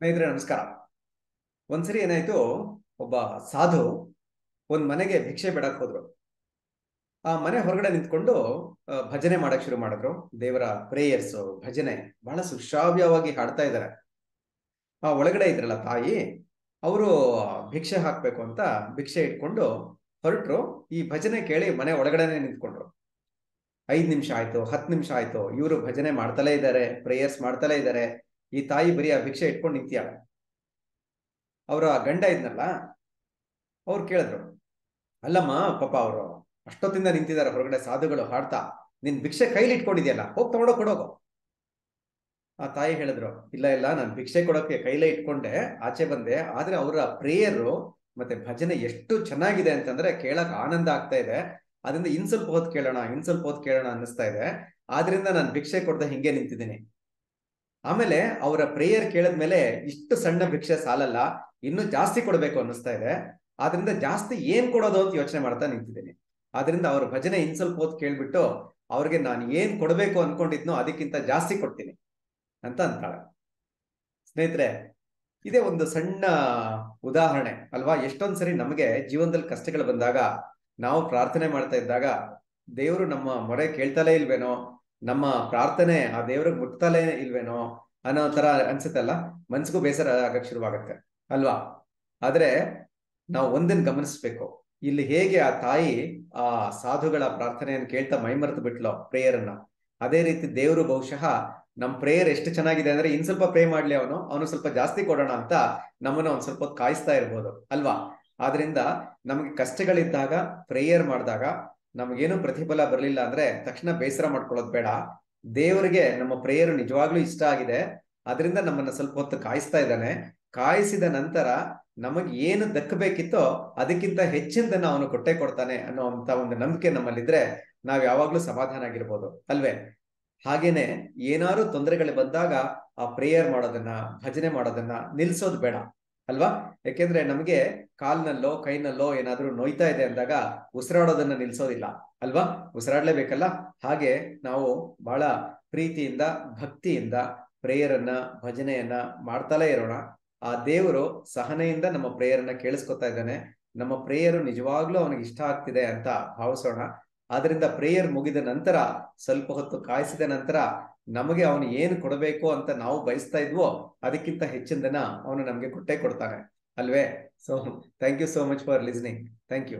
ಸ್ನೇಹಿತರೆ ನಮಸ್ಕಾರ. ಒಂದ್ಸರಿ ಏನಾಯ್ತು, ಒಬ್ಬ ಸಾಧು ಒಂದ್ ಮನೆಗೆ ಭಿಕ್ಷೆ ಬಿಡಕ್ ಹೋದ್ರು. ಆ ಮನೆ ಹೊರಗಡೆ ನಿಂತ್ಕೊಂಡು ಭಜನೆ ಮಾಡಕ್ ಶುರು ಮಾಡಿದ್ರು. ದೇವರ ಪ್ರೇಯರ್ಸ್, ಭಜನೆ ಬಹಳ ಸುಶ್ರಾವ್ಯವಾಗಿ ಹಾಡ್ತಾ ಇದ್ದಾರೆ. ಆ ಒಳಗಡೆ ಇದ್ರಲ್ಲ ತಾಯಿ, ಅವರು ಭಿಕ್ಷೆ ಹಾಕ್ಬೇಕು ಅಂತ ಭಿಕ್ಷೆ ಇಟ್ಕೊಂಡು ಹೊರಟ್ರು. ಈ ಭಜನೆ ಕೇಳಿ ಮನೆ ಒಳಗಡೆನೆ ನಿಂತ್ಕೊಂಡ್ರು. 5 ನಿಮಿಷ ಆಯ್ತು, 10 ನಿಮಿಷ ಆಯ್ತು, ಇವರು ಭಜನೆ ಮಾಡ್ತಲೇ ಇದ್ದಾರೆ, ಪ್ರೇಯರ್ಸ್ ಮಾಡ್ತಲೇ ಇದ್ದಾರೆ. ಈ ತಾಯಿ ಬರೀ ಆ ಭಿಕ್ಷೆ ಇಟ್ಕೊಂಡು ನಿಂತಿಯಾಳ. ಅವರ ಗಂಡ ಇದ್ನಲ್ಲ, ಅವ್ರು ಕೇಳಿದ್ರು, ಅಲ್ಲಮ್ಮ ಪಾಪ ಅವರು ಅಷ್ಟೊತ್ತಿಂದ ನಿಂತಿದ್ದಾರೆ ಹೊರಗಡೆ ಸಾಧುಗಳು ಹಾಡ್ತಾ, ನಿನ್ ಭಿಕ್ಷೆ ಕೈಲಿ ಇಟ್ಕೊಂಡಿದ್ಯಲ್ಲ, ಹೋಗ್ ತಗೊಂಡೋ ಕೊಡೋಗು. ಆ ತಾಯಿ ಹೇಳಿದ್ರು, ಇಲ್ಲ ಇಲ್ಲ, ನಾನು ಭಿಕ್ಷೆ ಕೊಡೋಕೆ ಕೈಲೇ ಇಟ್ಕೊಂಡೆ, ಆಚೆ ಬಂದೆ. ಆದ್ರೆ ಅವರ ಪ್ರೇಯರು ಮತ್ತೆ ಭಜನೆ ಎಷ್ಟು ಚೆನ್ನಾಗಿದೆ ಅಂತಂದ್ರೆ ಕೇಳಕ್ ಆನಂದ ಆಗ್ತಾ ಇದೆ. ಅದರಿಂದ ಇನ್ ಸ್ವಲ್ಪ ಹೊತ್ತು ಕೇಳೋಣ, ಇನ್ ಸ್ವಲ್ಪ ಹೊತ್ತು ಕೇಳೋಣ ಅನ್ನಿಸ್ತಾ ಇದೆ. ಆದ್ರಿಂದ ನಾನು ಭಿಕ್ಷೆ ಕೊಡದೆ ಹಿಂಗೆ ನಿಂತಿದ್ದೀನಿ. ಆಮೇಲೆ ಅವರ ಪ್ರೇಯರ್ ಕೇಳಿದ್ಮೇಲೆ ಇಷ್ಟು ಸಣ್ಣ ಭಿಕ್ಷೆ ಸಾಲಲ್ಲ, ಇನ್ನೂ ಜಾಸ್ತಿ ಕೊಡಬೇಕು ಅನ್ನಿಸ್ತಾ ಇದೆ. ಆದ್ರಿಂದ ಜಾಸ್ತಿ ಏನ್ ಕೊಡೋದು ಅಂತ ಯೋಚನೆ ಮಾಡ್ತಾ ನಿಂತಿದ್ದೀನಿ. ಆದ್ರಿಂದ ಅವ್ರ ಭಜನೆ ಇನ್ ಸ್ವಲ್ಪ ಹೊತ್ತು ಕೇಳ್ಬಿಟ್ಟು ಅವ್ರಿಗೆ ನಾನು ಏನ್ ಕೊಡ್ಬೇಕು ಅನ್ಕೊಂಡಿದ್ನೋ ಅದಕ್ಕಿಂತ ಜಾಸ್ತಿ ಕೊಡ್ತೀನಿ ಅಂತ ಅಂತಾಳೆ. ಸ್ನೇಹಿತರೆ, ಇದೇ ಒಂದು ಸಣ್ಣ ಉದಾಹರಣೆ ಅಲ್ವಾ? ಎಷ್ಟೊಂದ್ಸರಿ ನಮಗೆ ಜೀವನದಲ್ಲಿ ಕಷ್ಟಗಳು ಬಂದಾಗ, ನಾವು ಪ್ರಾರ್ಥನೆ ಮಾಡ್ತಾ ಇದ್ದಾಗ ದೇವರು ನಮ್ಮ ಮೊರೆ ಕೇಳ್ತಲೇ ಇಲ್ವೇನೋ, ನಮ್ಮ ಪ್ರಾರ್ಥನೆ ಆ ದೇವ್ರಿಗೆ ಮುಟ್ತಲೇ ಇಲ್ವೇನೋ ಅನ್ನೋ ತರ ಅನ್ಸುತ್ತಲ್ಲ, ಮನ್ಸಿಗೂ ಬೇಸರ ಆಗಕ್ ಶುರುವಾಗತ್ತೆ ಅಲ್ವಾ? ಆದ್ರೆ ನಾವು ಒಂದನ್ನು ಗಮನಿಸ್ಬೇಕು. ಇಲ್ಲಿ ಹೇಗೆ ಆ ತಾಯಿ ಆ ಸಾಧುಗಳ ಪ್ರಾರ್ಥನೆಯನ್ನು ಕೇಳ್ತಾ ಮೈಮರೆತು ಬಿಟ್ಲೋ ಪ್ರೇಯರ್ ಅನ್ನ, ಅದೇ ರೀತಿ ದೇವರು ಬಹುಶಃ ನಮ್ ಪ್ರೇಯರ್ ಎಷ್ಟು ಚೆನ್ನಾಗಿದೆ ಅಂದ್ರೆ ಇನ್ ಸ್ವಲ್ಪ ಪ್ರೇ ಮಾಡ್ಲಿ, ಅವನು ಸ್ವಲ್ಪ ಜಾಸ್ತಿ ಕೊಡೋಣ ಅಂತ ನಮ್ಮನ್ನ ಒಂದ್ ಸ್ವಲ್ಪ ಹೊತ್ತು ಕಾಯಿಸ್ತಾ ಇರ್ಬೋದು ಅಲ್ವಾ? ಆದ್ರಿಂದ ನಮಗೆ ಕಷ್ಟಗಳಿದ್ದಾಗ ಪ್ರೇಯರ್ ಮಾಡಿದಾಗ ನಮಗೇನು ಪ್ರತಿಫಲ ಬರಲಿಲ್ಲ ಅಂದ್ರೆ ತಕ್ಷಣ ಬೇಸರ ಮಾಡ್ಕೊಳ್ಳೋದು ಬೇಡ. ದೇವರಿಗೆ ನಮ್ಮ ಪ್ರೇಯರ್ ನಿಜವಾಗ್ಲೂ ಇಷ್ಟ ಆಗಿದೆ, ಅದರಿಂದ ನಮ್ಮನ್ನ ಸ್ವಲ್ಪ ಹೊತ್ತು ಕಾಯಿಸ್ತಾ ಇದ್ದಾನೆ. ಕಾಯಿಸಿದ ನಂತರ ನಮಗೆ ಏನು ದಕ್ಕಬೇಕಿತ್ತೋ ಅದಕ್ಕಿಂತ ಹೆಚ್ಚಿನದನ್ನ ಅವನು ಕೊಟ್ಟೆ ಕೊಡ್ತಾನೆ ಅನ್ನೋಂತ ಒಂದು ನಂಬಿಕೆ ನಮ್ಮಲ್ಲಿದ್ರೆ ನಾವ್ ಯಾವಾಗ್ಲೂ ಸಮಾಧಾನ ಆಗಿರ್ಬೋದು ಅಲ್ವೇ? ಹಾಗೇನೆ ಏನಾದ್ರು ತೊಂದರೆಗಳು ಬಂದಾಗ ಆ ಪ್ರೇಯರ್ ಮಾಡೋದನ್ನ, ಭಜನೆ ಮಾಡೋದನ್ನ ನಿಲ್ಸೋದು ಬೇಡ ಅಲ್ವಾ? ಯಾಕೆಂದ್ರೆ ನಮಗೆ ಕಾಲ್ನಲ್ಲೋ ಕೈನಲ್ಲೋ ಏನಾದ್ರೂ ನೋಯ್ತಾ ಇದೆ ಅಂದಾಗ ಉಸಿರಾಡೋದನ್ನ ನಿಲ್ಸೋದಿಲ್ಲ ಅಲ್ವಾ? ಉಸಿರಾಡ್ಲೇಬೇಕಲ್ಲ. ಹಾಗೆ ನಾವು ಬಹಳ ಪ್ರೀತಿಯಿಂದ, ಭಕ್ತಿಯಿಂದ ಪ್ರೇಯರ್ ಅನ್ನ, ಭಜನೆಯನ್ನ ಮಾಡ್ತಲೇ ಇರೋಣ. ಆ ದೇವರು ಸಹನೆಯಿಂದ ನಮ್ಮ ಪ್ರೇಯರನ್ನ ಕೇಳಿಸ್ಕೊತಾ ಇದ್ದಾನೆ. ನಮ್ಮ ಪ್ರೇಯರು ನಿಜವಾಗ್ಲೂ ಅವನಿಗೆ ಇಷ್ಟ ಆಗ್ತಿದೆ ಅಂತ ಭಾವಿಸೋಣ. ಆದ್ರಿಂದ ಪ್ರೇಯರ್ ಮುಗಿದ ನಂತರ ಸ್ವಲ್ಪ ಹೊತ್ತು ಕಾಯಿಸಿದ ನಂತರ ನಮಗೆ ಅವನು ಏನು ಕೊಡಬೇಕು ಅಂತ ನಾವು ಬಯಸ್ತಾ ಇದ್ವೋ ಅದಕ್ಕಿಂತ ಹೆಚ್ಚಿನದನ್ನ ಅವನು ನಮಗೆ ಕೊಟ್ಟೇ ಕೊಡ್ತಾನೆ ಅಲ್ವೇ? So thank you so much for listening. Thank you.